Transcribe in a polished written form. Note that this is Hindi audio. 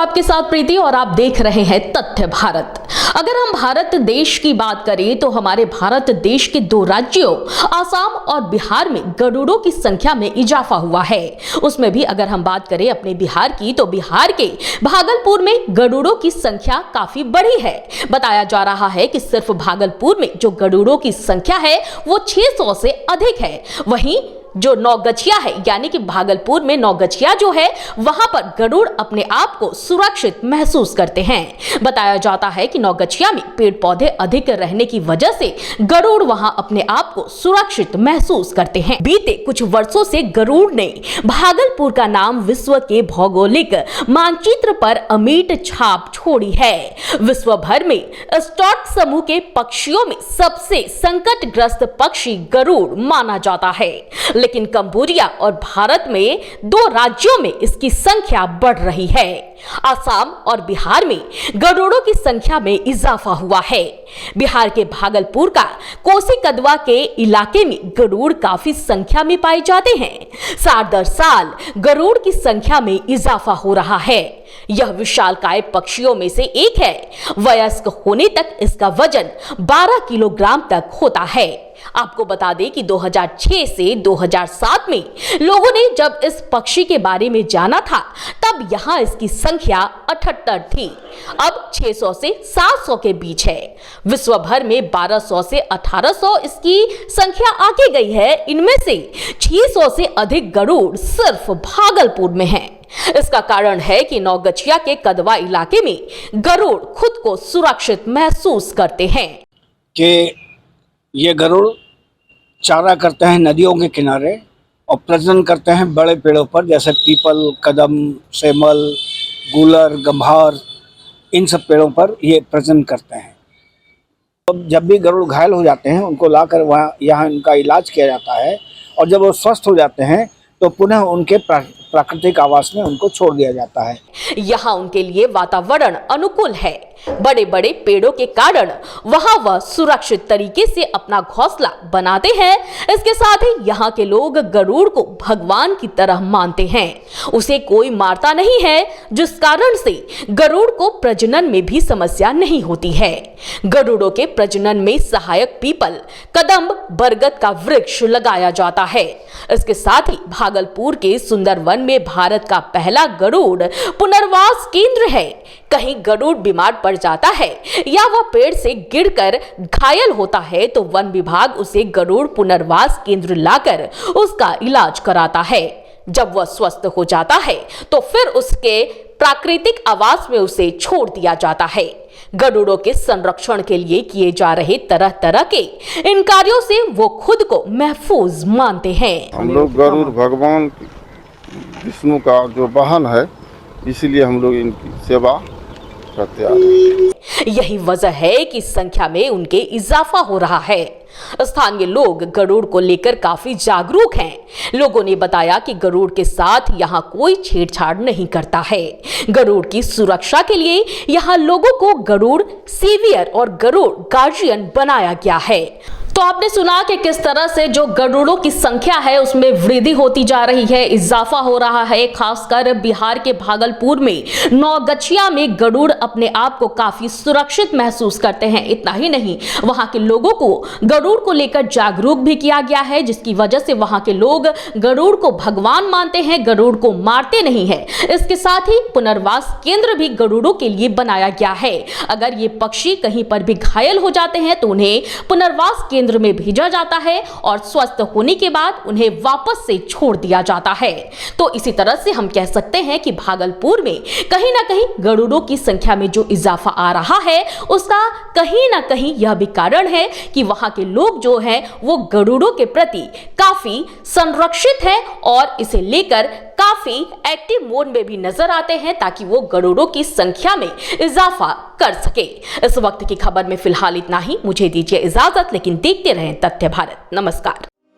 आपके साथ प्रीति और आप देख रहे हैं तथ्य भारत। अगर हम भारत देश की बात करें तो हमारे भारत देश के दो राज्यों आसाम और बिहार में गरुड़ों की संख्या में इजाफा हुआ है। उसमें भी अगर हम बात करें अपने बिहार की तो बिहार के भागलपुर में गरुड़ों की संख्या काफी बड़ी है। बताया जा रहा है कि सिर्फ भागलपुर में जो गरुड़ों की संख्या है वो 600 से अधिक है। वहीं जो नौगछिया है यानी कि भागलपुर में नौगछिया जो है वहां पर गरुड़ अपने आप को सुरक्षित महसूस करते हैं। बताया जाता है कि नौगछिया में पेड़ पौधे अधिक रहने की वजह से गरुड़ वहां अपने आप को सुरक्षित महसूस करते हैं। बीते कुछ वर्षों से गरुड़ ने भागलपुर का नाम विश्व के भौगोलिक मानचित्र पर अमिट छाप छोड़ी है। विश्व भर में स्टॉर्क समूह के पक्षियों में सबसे संकटग्रस्त पक्षी गरुड़ माना जाता है, लेकिन कंबोडिया और भारत में दो राज्यों में इसकी संख्या बढ़ रही है। आसाम और बिहार में गरुड़ों की संख्या में इजाफा हुआ है। बिहार के भागलपुर का कोसी कदवा के इलाके में गरुड़ काफी संख्या में पाए जाते हैं। साल दर साल गरुड़ की संख्या में इजाफा हो रहा है। यह विशालकाय पक्षियों में से एक है। वयस्क होने तक इसका वजन 12 किलोग्राम तक होता है। आपको बता दें कि 2006 से 2007 में लोगों ने जब इस पक्षी के बारे में जाना था तब यहां इसकी संख्या 78 थी। अब 600 से 700 के बीच है। विश्व भर में 1200 से 1800 इसकी संख्या आगे गई है। इनमें से 600 से अधिक गरुड़ सिर्फ भागलपुर में हैं। इसका कारण है कि नौगछिया के कदवा इलाके में गरुड़ खुद को सुरक्षित महसूस करते हैं। कि ये गरुड़ चारा करते हैं नदियों के किनारे और प्रजनन करते हैं बड़े पेड़ों पर, जैसे पीपल, कदम, सेमल, गूलर, गंभार, इन सब पेड़ों पर ये प्रजनन करते हैं। तो जब भी गरुड़ घायल हो जाते हैं उनको लाकर यहाँ इनका इलाज किया जाता है और जब वो स्वस्थ हो जाते हैं तो पुनः उनके प्राकृतिक आवास में उनको छोड़ दिया जाता है। यहाँ उनके लिए वातावरण अनुकूल है। बड़े बड़े पेड़ों के कारण वहाँ वह सुरक्षित तरीके से अपना घोंसला बनाते हैं। इसके साथ ही यहाँ के लोग गरुड़ को भगवान की तरह मानते हैं। उसे कोई मारता नहीं है, जिस कारण से गरुड़ को प्रजनन में भी समस्या नहीं होती है। गरुड़ों के प्रजनन में सहायक पीपल, कदम्ब, बरगद का वृक्ष लगाया जाता है। इसके साथ ही भागलपुर के सुंदरवन में भारत का पहला गरुड़ पुनर्वास केंद्र है। कहीं गरुड़ बीमार पड़ जाता है या वह पेड़ से गिरकर घायल होता है तो वन विभाग उसे गरुड़ पुनर्वास केंद्र लाकर उसका इलाज कराता है। जब वह स्वस्थ हो जाता है तो फिर उसके प्राकृतिक आवास में उसे छोड़ दिया जाता है। गरुड़ों के संरक्षण के लिए किए जा रहे तरह तरह के इन कार्यों से वो खुद को महफूज मानते हैं। हम लोग गरुड़ भगवान विष्णु का जो वाहन है, इसीलिए हम लोग इनकी सेवा करते आ रहे हैं। यही वजह है कि संख्या में उनके इजाफा हो रहा है। स्थानीय लोग गरुड़ को लेकर काफी जागरूक हैं। लोगों ने बताया कि गरुड़ के साथ यहाँ कोई छेड़छाड़ नहीं करता है। गरुड़ की सुरक्षा के लिए यहाँ लोगों को गरुड़ सेवियर और गरुड़ गार्जियन बनाया गया है। तो आपने सुना कि किस तरह से जो गरुड़ों की संख्या है उसमें वृद्धि होती जा रही है, इजाफा हो रहा है। खासकर बिहार के भागलपुर में नौगछिया में गरुड़ अपने आप को काफी सुरक्षित महसूस करते हैं। इतना ही नहीं, वहां के लोगों को गरुड़ को लेकर जागरूक भी किया गया है, जिसकी वजह से वहां के लोग गरुड़ को भगवान मानते हैं, गरुड़ को मारते नहीं है। इसके साथ ही पुनर्वास केंद्र भी गरुड़ों के लिए बनाया गया है। अगर ये पक्षी कहीं पर भी घायल हो जाते हैं तो उन्हें पुनर्वास केंद्र में भेजा जाता है और स्वस्थ होने के बाद उन्हें वापस से छोड़ दिया जाता है। तो इसी तरह से हम कह सकते हैं कि भागलपुर में कहीं ना कहीं गरुड़ों की संख्या में जो इजाफा आ रहा है उसका कहीं ना कहीं यह भी कारण है कि वहां के लोग जो हैं वो गरुड़ों के प्रति काफी संरक्षित है और इसे लेकर काफी एक्टिव मोड में भी नजर आते हैं ताकि वो गरुड़ों की संख्या में इजाफा कर सके। इस वक्त की खबर में फिलहाल इतना ही। मुझे दीजिए इजाजत, लेकिन देखते रहें तथ्य भारत। नमस्कार।